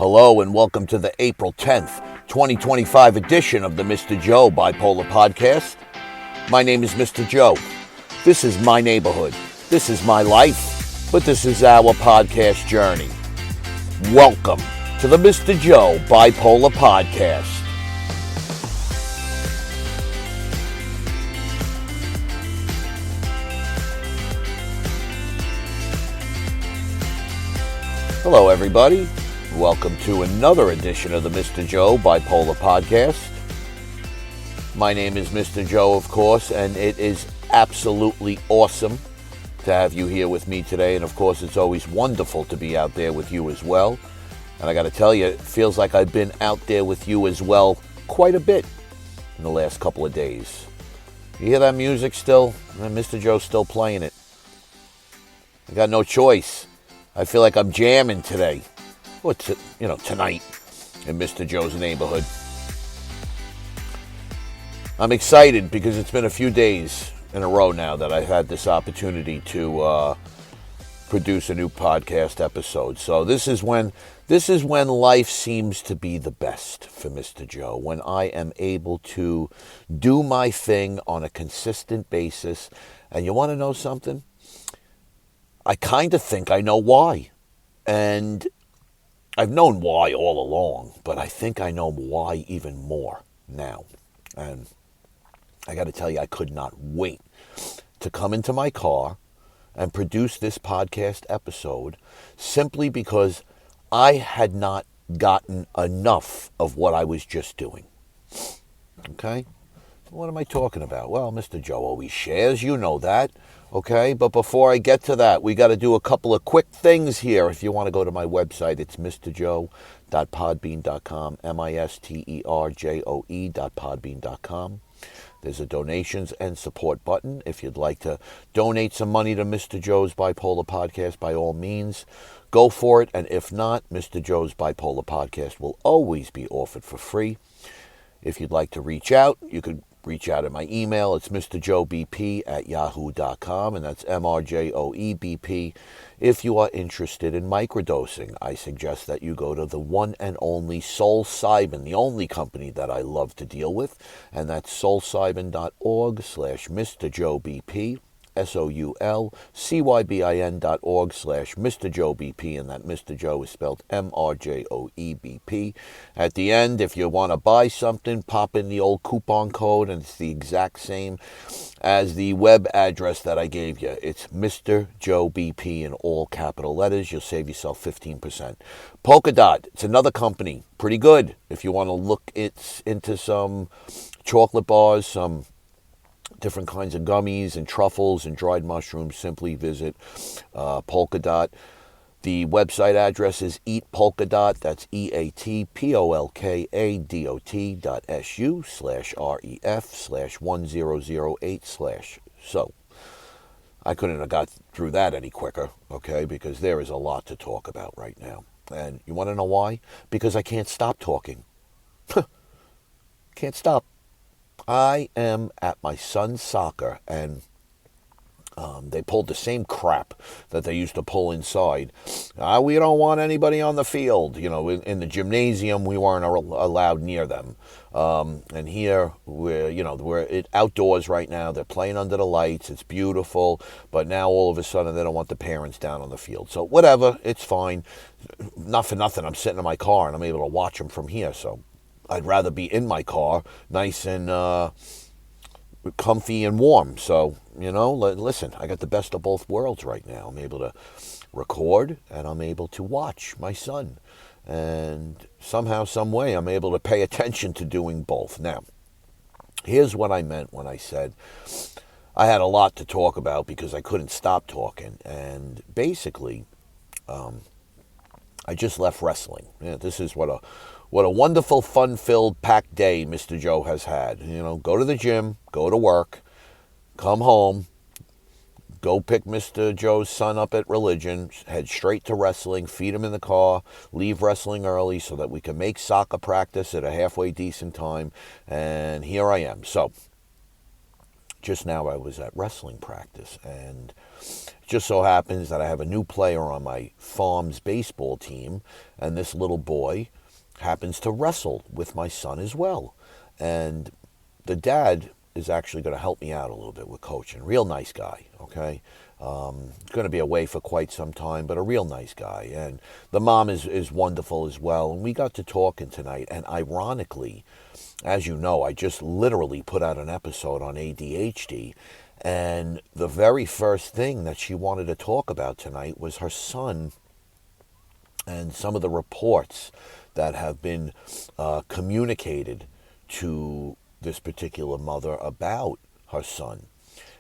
Hello and welcome to the April 10th, 2025 edition of the Mr. Joe Bipolar Podcast. My name is Mr. Joe. This is my neighborhood. This is my life, but this is our podcast journey. Welcome to the Mr. Joe Bipolar Podcast. Hello, everybody. Welcome to another edition of the Mr. Joe Bipolar Podcast. My name is Mr. Joe, of course, and it is absolutely awesome to have you here with me today. And, of course, it's always wonderful to be out there with you as well. And I got to tell you, it feels like I've been out there with you as well quite a bit in the last couple of days. You hear that music still? Mr. Joe's still playing it. I got no choice. I feel like I'm jamming today. Well, tonight in Mr. Joe's neighborhood. I'm excited because it's been a few days in a row now that I've had this opportunity to produce a new podcast episode. So this is when life seems to be the best for Mr. Joe, when I am able to do my thing on a consistent basis. And you want to know something? I kind of think I know why. And I've known why all along, but I think I know why even more now. And I got to tell you, I could not wait to come into my car and produce this podcast episode simply because I had not gotten enough of what I was just doing. Okay? What am I talking about? Well, Mr. Joe always shares, you know that. Okay, but before I get to that, we got to do a couple of quick things here. If you want to go to my website, it's mrjoe.podbean.com, misterjoe.podbean.com. There's a donations and support button. If you'd like to donate some money to Mr. Joe's Bipolar Podcast, by all means, go for it. And if not, Mr. Joe's Bipolar Podcast will always be offered for free. If you'd like to reach out, you could reach out at my email. It's mrjoebp@yahoo.com, and that's mrjoebp. If you are interested in microdosing, I suggest that you go to the one and only SoulCybin, the only company that I love to deal with, and that's soulcybin.org/mrjoebp. SoulCybin.org/mrjoebp, and that Mr. Joe is spelled mrjoebp. At the end, if you want to buy something, pop in the old coupon code, and it's the exact same as the web address that I gave you. It's Mr. Joe BP in all capital letters. You'll save yourself 15%. PolkaDot, it's another company, pretty good. If you want to look into some chocolate bars, some different kinds of gummies and truffles and dried mushrooms, simply visit PolkaDot. The website address is eatpolkadot. That's eatpolkadot.su/ref/1008/. So I couldn't have got through that any quicker, okay, because there is a lot to talk about right now. And you want to know why? Because I can't stop talking. Can't stop. I am at my son's soccer, and they pulled the same crap that they used to pull inside. We don't want anybody on the field. You know, in the gymnasium, we weren't allowed near them. And here, we're outdoors right now. They're playing under the lights. It's beautiful. But now, all of a sudden, they don't want the parents down on the field. So, whatever. It's fine. Not for nothing. I'm sitting in my car, and I'm able to watch them from here. So I'd rather be in my car, nice and comfy and warm. So, listen, I got the best of both worlds right now. I'm able to record, and I'm able to watch my son. And somehow, some way, I'm able to pay attention to doing both. Now, here's what I meant when I said I had a lot to talk about because I couldn't stop talking. And basically, I just left wrestling. Yeah, this is what a wonderful, fun-filled, packed day Mr. Joe has had. Go to the gym, go to work, come home, go pick Mr. Joe's son up at religion, head straight to wrestling, feed him in the car, leave wrestling early so that we can make soccer practice at a halfway decent time, and here I am. So, just now I was at wrestling practice, and just so happens that I have a new player on my farm's baseball team, and this little boy happens to wrestle with my son as well. And the dad is actually going to help me out a little bit with coaching. Real nice guy, okay? Going to be away for quite some time, but a real nice guy. And the mom is wonderful as well. And we got to talking tonight. And ironically, as you know, I just literally put out an episode on ADHD. And the very first thing that she wanted to talk about tonight was her son and some of the reports that have been communicated to this particular mother about her son.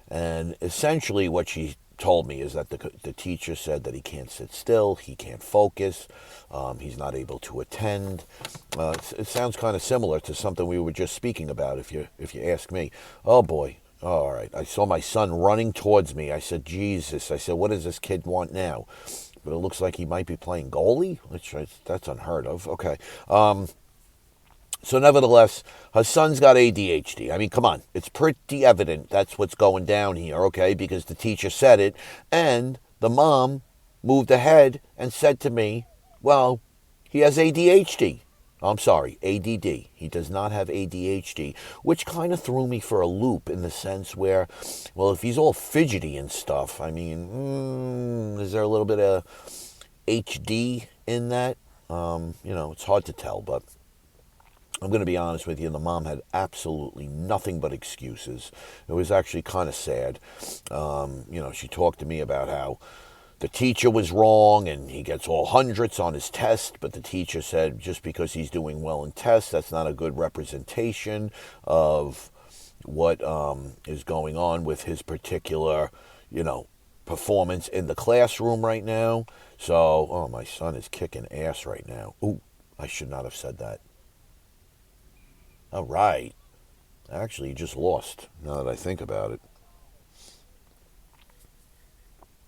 And essentially what she told me is that the teacher said that he can't sit still, he can't focus, he's not able to attend. It sounds kind of similar to something we were just speaking about, if you ask me. Oh boy. All right. I saw my son running towards me. I said, Jesus. I said, what does this kid want now? But it looks like he might be playing goalie, which that's unheard of. Okay. So nevertheless, her son's got ADHD. I mean, come on. It's pretty evident that's what's going down here, okay, because the teacher said it. And the mom moved ahead and said to me, well, he has ADHD. I'm sorry, ADD. He does not have ADHD, which kind of threw me for a loop in the sense where, well, if he's all fidgety and stuff, I mean, is there a little bit of HD in that? It's hard to tell, but I'm going to be honest with you, the mom had absolutely nothing but excuses. It was actually kind of sad. She talked to me about how the teacher was wrong and he gets all hundreds on his test, but the teacher said just because he's doing well in tests, that's not a good representation of what is going on with his particular, performance in the classroom right now. So, my son is kicking ass right now. Ooh, I should not have said that. All right. Actually, he just lost, now that I think about it.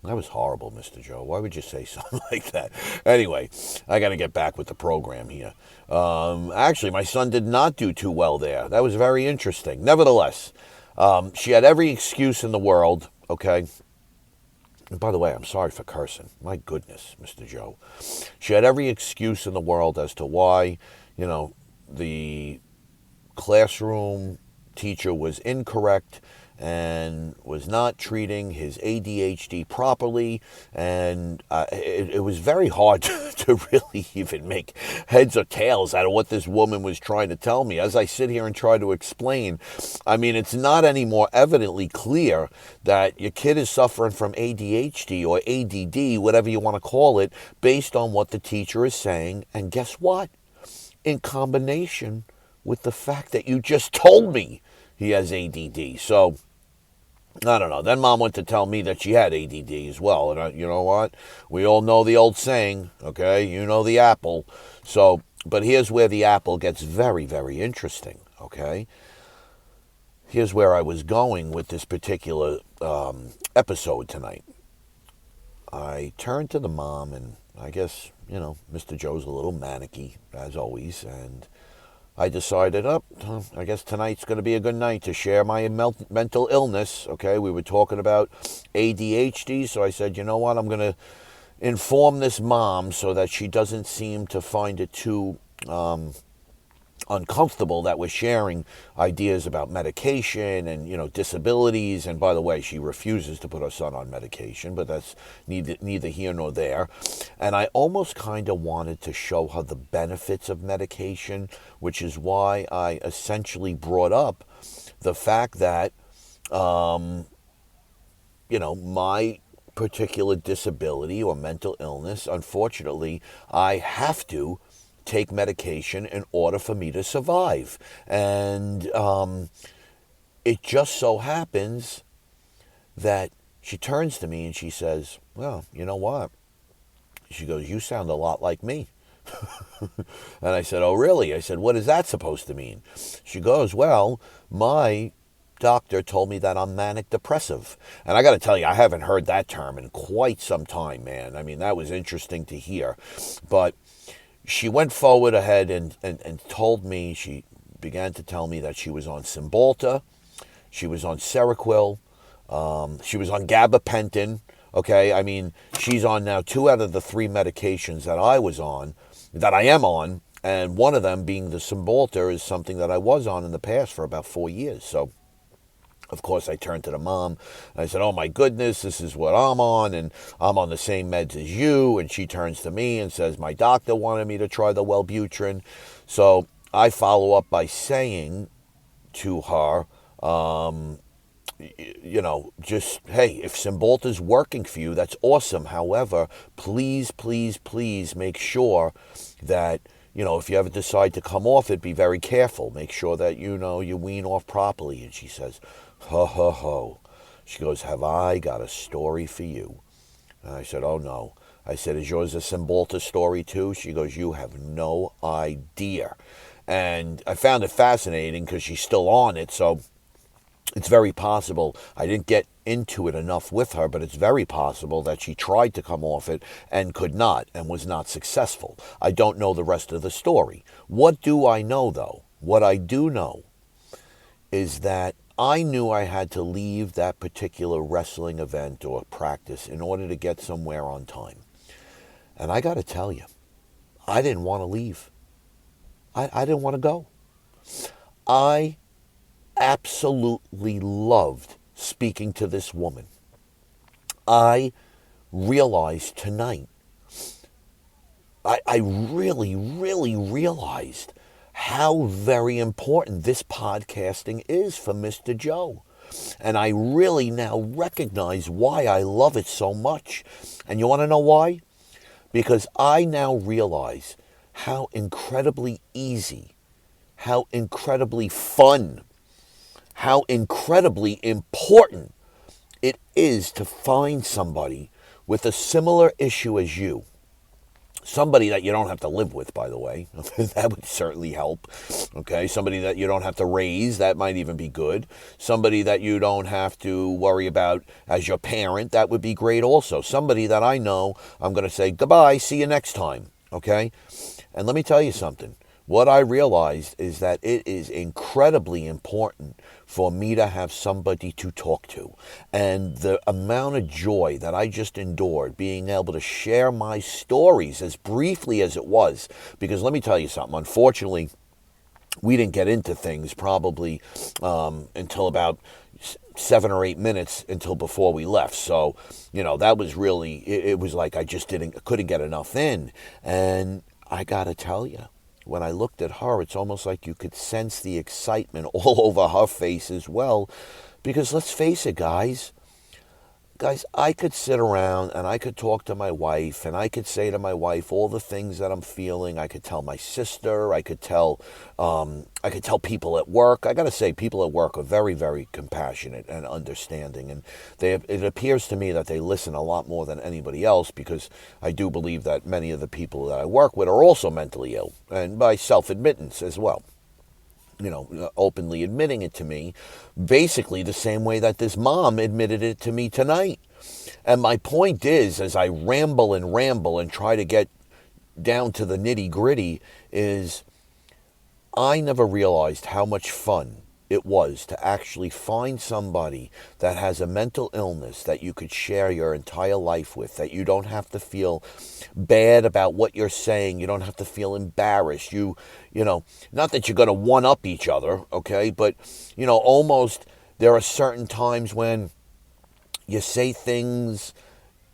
That was horrible, Mr. Joe. Why would you say something like that? Anyway, I got to get back with the program here. Actually, my son did not do too well there. That was very interesting. Nevertheless, she had every excuse in the world, okay? And by the way, I'm sorry for cursing. My goodness, Mr. Joe. She had every excuse in the world as to why, the classroom teacher was incorrect and was not treating his ADHD properly, and it was very hard to really even make heads or tails out of what this woman was trying to tell me. As I sit here and try to explain, I mean, it's not any more evidently clear that your kid is suffering from ADHD or ADD, whatever you want to call it, based on what the teacher is saying, and guess what? In combination with the fact that you just told me he has ADD. So, I don't know. Then Mom went to tell me that she had ADD as well. And you know what? We all know the old saying, okay? You know the apple. So, but here's where the apple gets very, very interesting, okay? Here's where I was going with this particular episode tonight. I turned to the mom, and I guess, Mr. Joe's a little manicky, as always, and I decided, I guess tonight's going to be a good night to share my mental illness. Okay, we were talking about ADHD, so I said, you know what, I'm going to inform this mom so that she doesn't seem to find it too uncomfortable that we're sharing ideas about medication and, disabilities. And by the way, she refuses to put her son on medication, but that's neither here nor there. And I almost kind of wanted to show her the benefits of medication, which is why I essentially brought up the fact that, my particular disability or mental illness, unfortunately, I have to take medication in order for me to survive. And it just so happens that she turns to me and she says, well, you know what? She goes, you sound a lot like me. And I said, oh, really? I said, what is that supposed to mean? She goes, well, my doctor told me that I'm manic depressive. And I got to tell you, I haven't heard that term in quite some time, man. I mean, that was interesting to hear. But she went forward ahead and told me, she began to tell me that she was on Cymbalta, she was on Seroquel, she was on gabapentin, Okay, I mean, she's on now 2 out of the 3 medications that I am on, and one of them being the Cymbalta is something that I was on in the past for about 4 years. So, of course, I turned to the mom. And I said, oh, my goodness, this is what I'm on, and I'm on the same meds as you. And she turns to me and says, my doctor wanted me to try the Wellbutrin. So I follow up by saying to her, just, hey, if Cymbalta is working for you, that's awesome. However, please, please, please make sure that, if you ever decide to come off it, be very careful. Make sure that, you wean off properly. And she says, ho, ho, ho. She goes, have I got a story for you? And I said, oh, no. I said, is yours a Cymbalta story too? She goes, you have no idea. And I found it fascinating because she's still on it, so it's very possible. I didn't get into it enough with her, but it's very possible that she tried to come off it and could not and was not successful. I don't know the rest of the story. What do I know, though? What I do know is that I knew I had to leave that particular wrestling event or practice in order to get somewhere on time. And I got to tell you, I didn't want to leave. I didn't want to go. I absolutely loved speaking to this woman. I realized tonight, I really, really realized how very important this podcasting is for Mr. Joe. And I really now recognize why I love it so much. And you want to know why? Because I now realize how incredibly easy, how incredibly fun, how incredibly important it is to find somebody with a similar issue as you. Somebody that you don't have to live with, by the way. That would certainly help. Okay, somebody that you don't have to raise. That might even be good. Somebody that you don't have to worry about as your parent. That would be great also. Somebody that I know I'm going to say, goodbye, see you next time. Okay? And let me tell you something. What I realized is that it is incredibly important for me to have somebody to talk to. And the amount of joy that I just endured being able to share my stories as briefly as it was, because let me tell you something, unfortunately, we didn't get into things probably until about 7 or 8 minutes until before we left. So, that was really, it was like I just couldn't get enough in. And I got to tell you, when I looked at her, it's almost like you could sense the excitement all over her face as well. Because let's face it, guys, I could sit around and I could talk to my wife and I could say to my wife all the things that I'm feeling. I could tell my sister. I could tell people at work. I got to say, people at work are very, very compassionate and understanding. And it appears to me that they listen a lot more than anybody else, because I do believe that many of the people that I work with are also mentally ill, and by self-admittance as well. Openly admitting it to me, basically the same way that this mom admitted it to me tonight. And my point is, as I ramble and try to get down to the nitty gritty, is I never realized how much fun it was to actually find somebody that has a mental illness that you could share your entire life with, that you don't have to feel bad about what you're saying. You don't have to feel embarrassed. Not that you're going to one-up each other, okay? But, almost there are certain times when you say things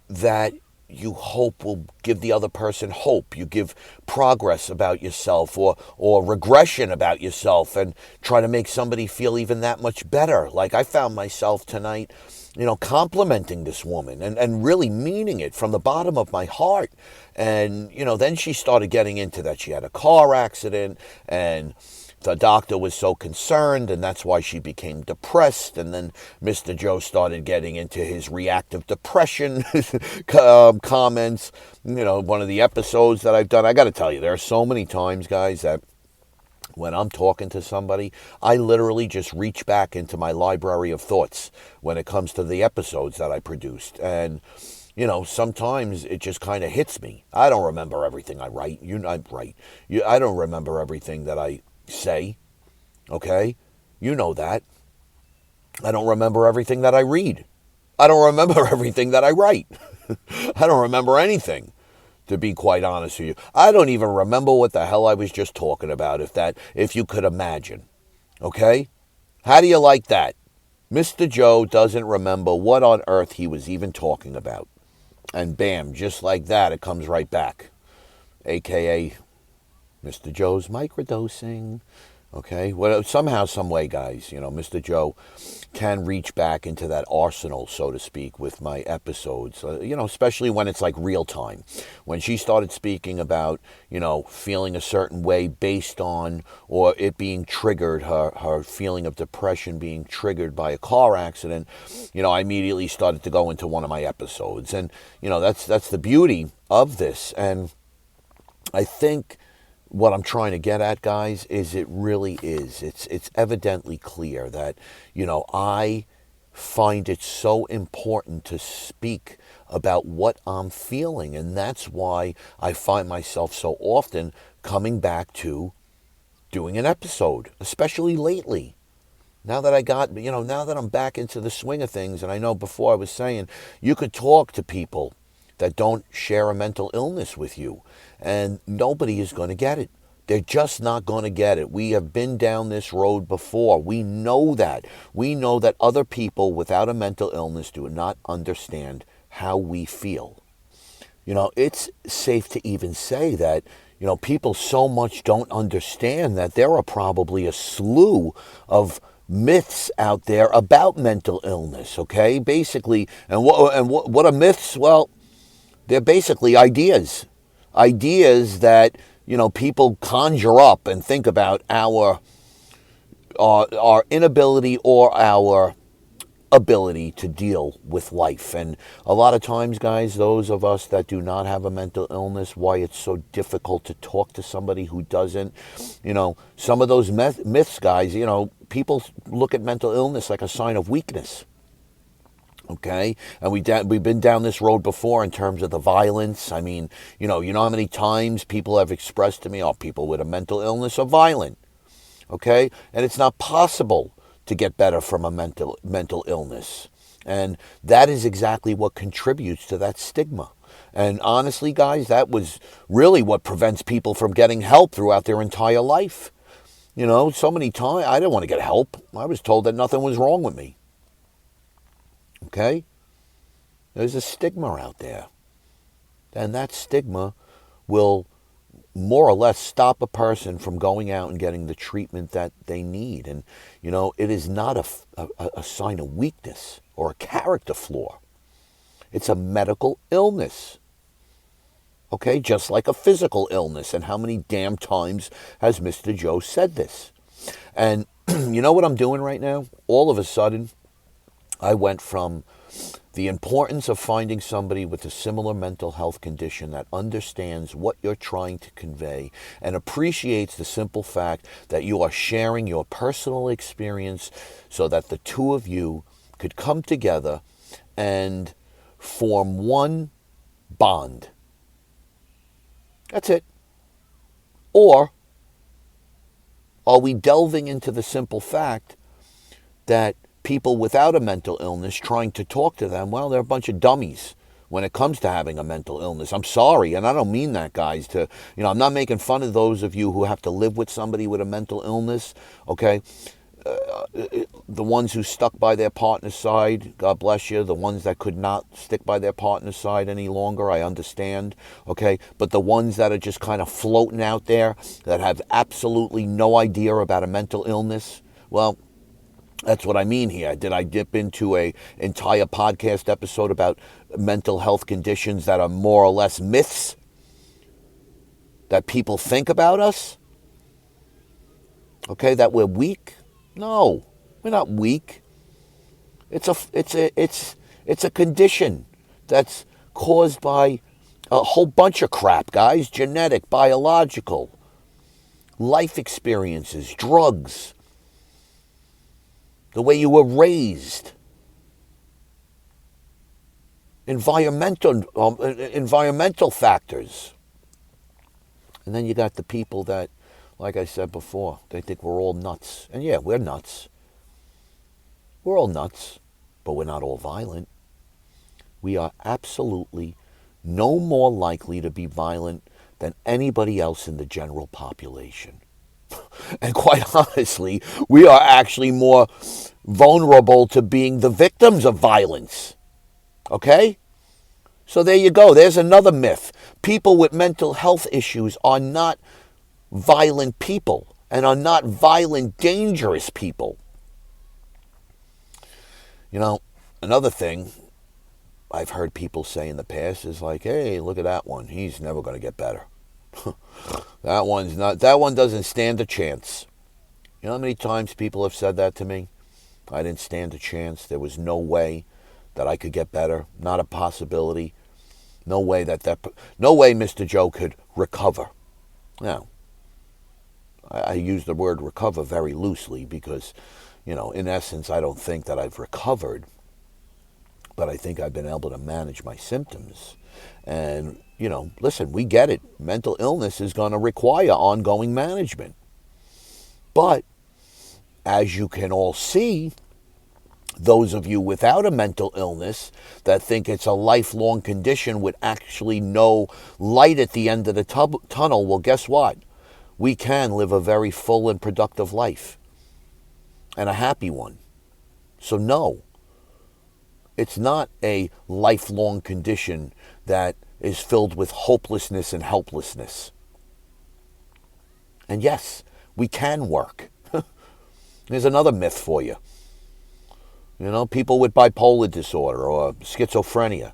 that you hope will give the other person hope. You give progress about yourself or regression about yourself, and try to make somebody feel even that much better. Like I found myself tonight, complimenting this woman and really meaning it from the bottom of my heart. And, then she started getting into that she had a car accident and the doctor was so concerned, and that's why she became depressed. And then Mr. Joe started getting into his reactive depression comments. One of the episodes that I've done, I got to tell you, there are so many times, guys, that when I'm talking to somebody, I literally just reach back into my library of thoughts when it comes to the episodes that I produced. And sometimes it just kind of hits me. I don't remember everything I write. I don't remember everything that I say, okay? You know that. I don't remember everything that I read. I don't remember everything that I write. I don't remember anything, to be quite honest with you. I don't even remember what the hell I was just talking about, if you could imagine. Okay? How do you like that? Mr. Joe doesn't remember what on earth he was even talking about. And bam, just like that, it comes right back. AKA Mr. Joe's microdosing. Okay? Well, somehow, some way, guys, Mr. Joe can reach back into that arsenal, so to speak, with my episodes, especially when it's like real time. When she started speaking about, feeling a certain way based on, or it being triggered, her feeling of depression being triggered by a car accident, I immediately started to go into one of my episodes. And, that's the beauty of this. And I think what I'm trying to get at, guys, is it really is. It's evidently clear that, I find it so important to speak about what I'm feeling. And that's why I find myself so often coming back to doing an episode, especially lately. Now that now that I'm back into the swing of things, and I know before I was saying, you could talk to people that don't share a mental illness with you, and nobody is going to get it. They're just not going to get it. We have been down this road before. We know that. We know that other people without a mental illness do not understand how we feel. It's safe to even say that, people so much don't understand that there are probably a slew of myths out there about mental illness, okay? Basically, and what are myths? Well, they're basically ideas that, people conjure up and think about our inability or our ability to deal with life. And a lot of times, guys, those of us that do not have a mental illness, why it's so difficult to talk to somebody who doesn't, some of those myths, guys, people look at mental illness like a sign of weakness. Okay, and we've been down this road before in terms of the violence. I mean, you know how many times people have expressed to me, "Oh, people with a mental illness are violent." Okay, and it's not possible to get better from a mental illness, and that is exactly what contributes to that stigma. And honestly, guys, that was really what prevents people from getting help throughout their entire life. So many times I didn't want to get help. I was told that nothing was wrong with me. Okay? There's a stigma out there. And that stigma will more or less stop a person from going out and getting the treatment that they need. And, it is not a sign of weakness or a character flaw. It's a medical illness. Okay? Just like a physical illness. And how many damn times has Mr. Joe said this? And you know what I'm doing right now? All of a sudden, I went from the importance of finding somebody with a similar mental health condition that understands what you're trying to convey and appreciates the simple fact that you are sharing your personal experience so that the two of you could come together and form one bond. That's it. Or are we delving into the simple fact that people without a mental illness trying to talk to them, well, they're a bunch of dummies when it comes to having a mental illness. I'm sorry, and I don't mean that, guys, I'm not making fun of those of you who have to live with somebody with a mental illness, okay? The ones who stuck by their partner's side, God bless you. The ones that could not stick by their partner's side any longer, I understand, okay? But the ones that are just kind of floating out there, that have absolutely no idea about a mental illness, well, that's what I mean here. Did I dip into an entire podcast episode about mental health conditions that are more or less myths that people think about us? Okay, that we're weak? No, we're not weak. It's a condition that's caused by a whole bunch of crap, guys. Genetic, biological, life experiences, drugs, the way you were raised, environmental factors. And then you got the people that, like I said before, they think we're all nuts. And yeah, we're nuts. We're all nuts, but we're not all violent. we are absolutely no more likely to be violent than anybody else in the general population. And quite honestly, we are actually more vulnerable to being the victims of violence. Okay? So there you go. There's another myth. People with mental health issues are not violent people and are not violent, dangerous people. You know, another thing I've heard people say in the past is like, hey, look at that one. He's never going to get better. That one doesn't stand a chance. You know how many times people have said that to me? I didn't stand a chance. There was no way that I could get better. Not a possibility. No way no way Mr. Joe could recover. Now, I use the word recover very loosely because, in essence, I don't think that I've recovered, but I think I've been able to manage my symptoms. And, listen, we get it. Mental illness is going to require ongoing management. But, as you can all see, those of you without a mental illness that think it's a lifelong condition with actually no light at the end of the tunnel, well, guess what? We can live a very full and productive life and a happy one. So no, it's not a lifelong condition that is filled with hopelessness and helplessness. And yes, we can work. Here's another myth for you. People with bipolar disorder or schizophrenia,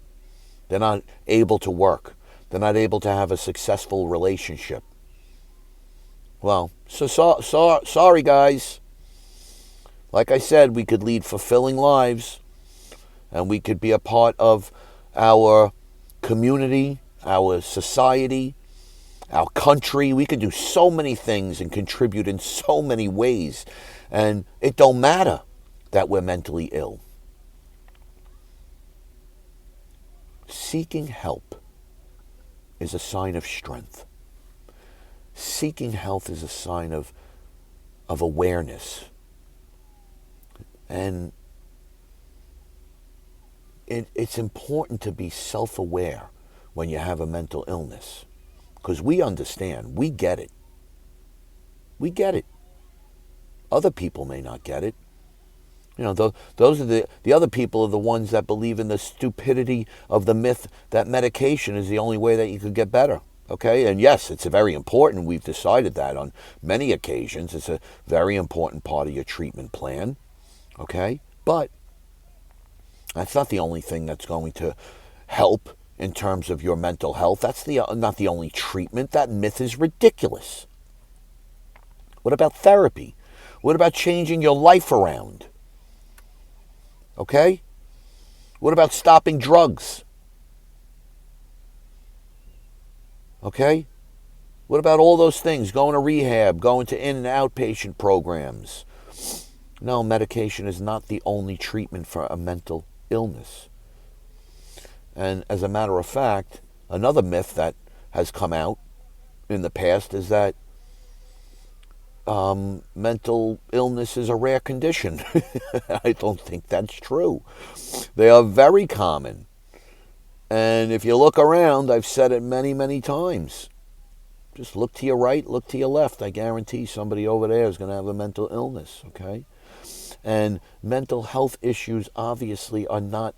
they're not able to work. They're not able to have a successful relationship. Well, sorry guys. Like I said, we could lead fulfilling lives and we could be a part of our community, our society, our country. We could do so many things and contribute in so many ways. And it don't matter that we're mentally ill. Seeking help is a sign of strength. Seeking help is a sign of awareness. And it's important to be self-aware when you have a mental illness. Because we understand. We get it. We get it. Other people may not get it. Those are the other people are the ones that believe in the stupidity of the myth that medication is the only way that you could get better. Okay? And yes, it's very important. We've decided that on many occasions. It's a very important part of your treatment plan. Okay? But that's not the only thing that's going to help in terms of your mental health. That's not the only treatment. That myth is ridiculous. What about therapy? What about changing your life around? Okay? What about stopping drugs? Okay? What about all those things? Going to rehab, going to in and outpatient programs. No, medication is not the only treatment for a mental illness. And as a matter of fact, another myth that has come out in the past is that mental illness is a rare condition. I don't think that's true. They are very common. And if you look around, I've said it many, many times. Just look to your right, look to your left. I guarantee somebody over there is going to have a mental illness, okay? And mental health issues obviously are not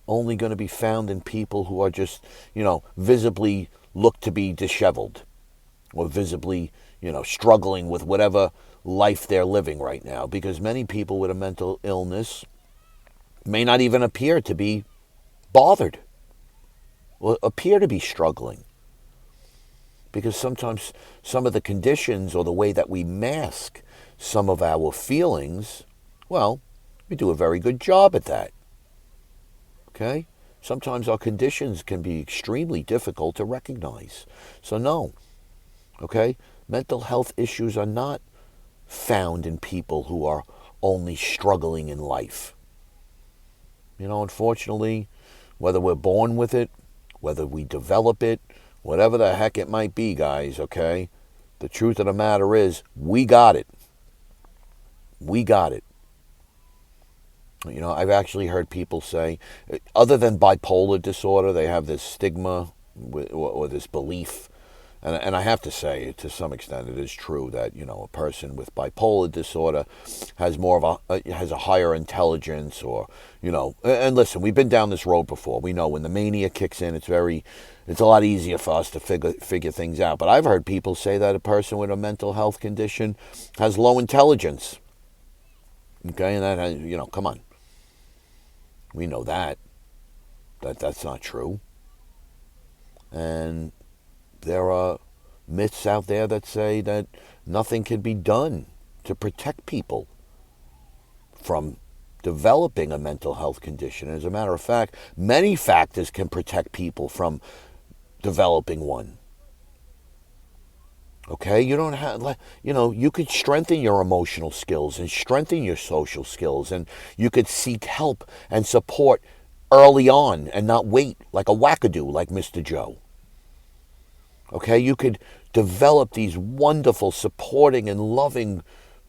only going to be found in people who are just, visibly look to be disheveled or visibly, struggling with whatever life they're living right now. Because many people with a mental illness may not even appear to be bothered or appear to be struggling. Because sometimes some of the conditions or the way that we mask some of our feelings, well, we do a very good job at that. Okay? Sometimes our conditions can be extremely difficult to recognize. So no, okay? Mental health issues are not found in people who are only struggling in life. Unfortunately, whether we're born with it, whether we develop it, whatever the heck it might be, guys, okay? The truth of the matter is, we got it. We got it. I've actually heard people say, other than bipolar disorder, they have this stigma or this belief. And I have to say, to some extent, it is true that, a person with bipolar disorder has has a higher intelligence, or, and listen, we've been down this road before. We know when the mania kicks in, it's a lot easier for us to figure things out. But I've heard people say that a person with a mental health condition has low intelligence. Okay, and that has, come on. We know that's not true. And there are myths out there that say that nothing can be done to protect people from developing a mental health condition. As a matter of fact, many factors can protect people from developing one. Okay, you don't have, you could strengthen your emotional skills and strengthen your social skills, and you could seek help and support early on and not wait like a wackadoo like Mr. Joe. Okay, you could develop these wonderful, supporting and loving,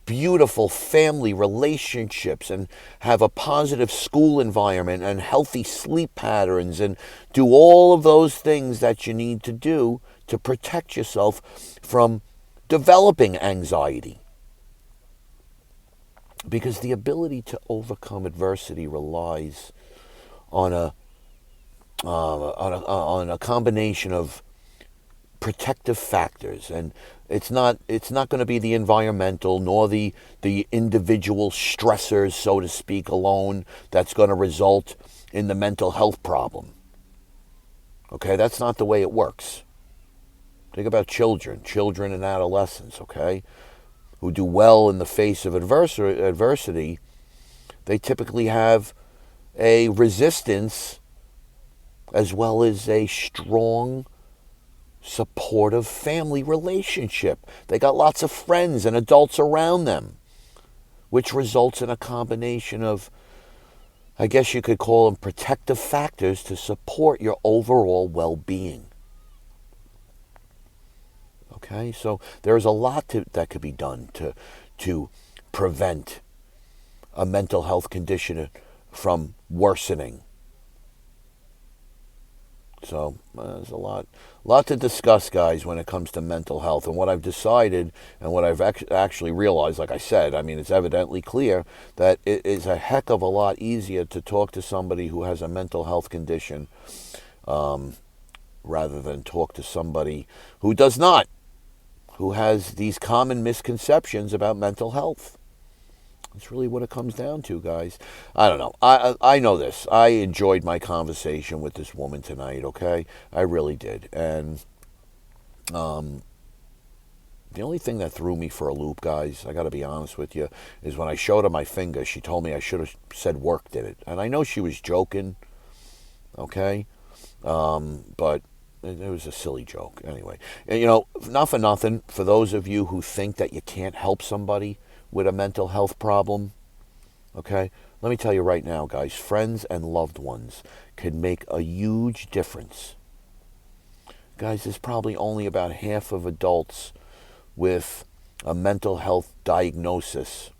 beautiful family relationships and have a positive school environment and healthy sleep patterns and do all of those things that you need to do to protect yourself from developing anxiety. Because the ability to overcome adversity relies on a combination of protective factors, and it's not going to be the environmental nor the individual stressors, so to speak, alone that's going to result in the mental health problem. Okay, that's not the way it works. Think about children and adolescents, okay, who do well in the face of adversity. They typically have a resistance as well as a strong, supportive family relationship. They got lots of friends and adults around them, which results in a combination of, I guess you could call them, protective factors to support your overall well-being. Okay, so there's a lot that could be done to prevent a mental health condition from worsening. So there's a lot to discuss, guys, when it comes to mental health. And what I've decided and what I've actually realized, like I said, it's evidently clear that it is a heck of a lot easier to talk to somebody who has a mental health condition rather than talk to somebody who does not, who has these common misconceptions about mental health. That's really what it comes down to, guys. I don't know. I know this. I enjoyed my conversation with this woman tonight, okay? I really did. And the only thing that threw me for a loop, guys, I got to be honest with you, is when I showed her my finger, she told me I should have said work did it. And I know she was joking, okay? But it was a silly joke anyway. And, not for nothing, for those of you who think that you can't help somebody with a mental health problem, okay, let me tell you right now, guys, friends and loved ones can make a huge difference. Guys, there's probably only about half of adults with a mental health diagnosis,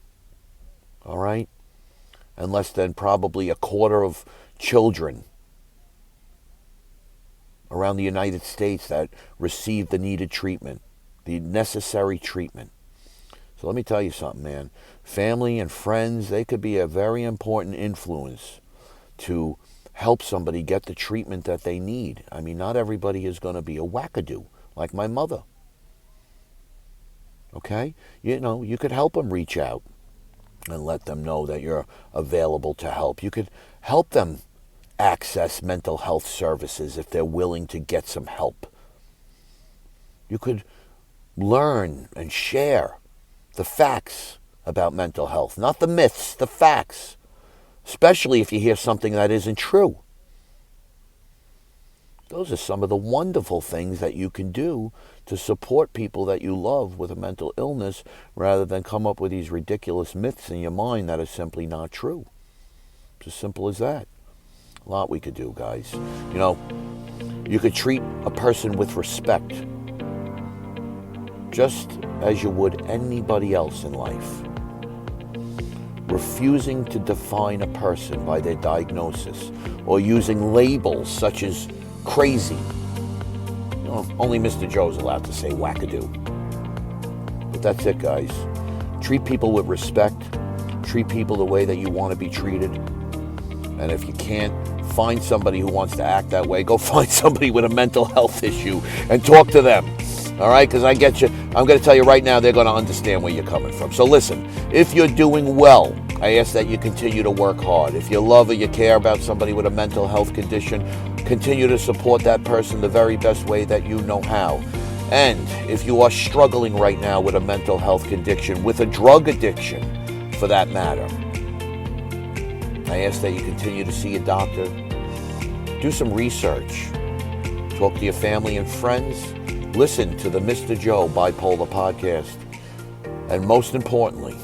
all right, and less than probably a quarter of children around the United States that receive the needed treatment, the necessary treatment. So let me tell you something, man. Family and friends, they could be a very important influence to help somebody get the treatment that they need. Not everybody is going to be a wackadoo like my mother. Okay? You could help them reach out and let them know that you're available to help. You could help them access mental health services if they're willing to get some help. You could learn and share the facts about mental health, not the myths, the facts, especially if you hear something that isn't true. Those are some of the wonderful things that you can do to support people that you love with a mental illness rather than come up with these ridiculous myths in your mind that are simply not true. It's as simple as that. A lot we could do, guys. You could treat a person with respect, just as you would anybody else in life. refusing to define a person by their diagnosis or using labels such as crazy. Only Mr. Joe's allowed to say wackadoo. But that's it, guys. Treat people with respect. Treat people the way that you want to be treated. And if you can't find somebody who wants to act that way, go find somebody with a mental health issue and talk to them. All right? Because I get you. I'm going to tell you right now, they're going to understand where you're coming from. So listen, if you're doing well, I ask that you continue to work hard. If you love or you care about somebody with a mental health condition, continue to support that person the very best way that you know how. And if you are struggling right now with a mental health condition, with a drug addiction for that matter, I ask that you continue to see a doctor. Do some research. Talk to your family and friends. Listen to the Mr. Joe Bipolar Podcast. And most importantly,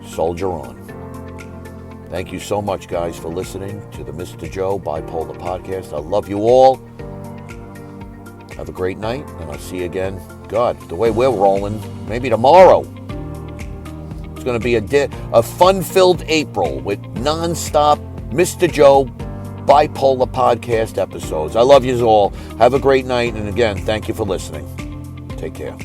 soldier on. Thank you so much, guys, for listening to the Mr. Joe Bipolar Podcast. I love you all. Have a great night, and I'll see you again. God, the way we're rolling, maybe tomorrow. It's going to be a fun-filled April with non-stop Mr. Joe Bipolar Podcast episodes. I love you all. Have a great night, and again, thank you for listening. Take care.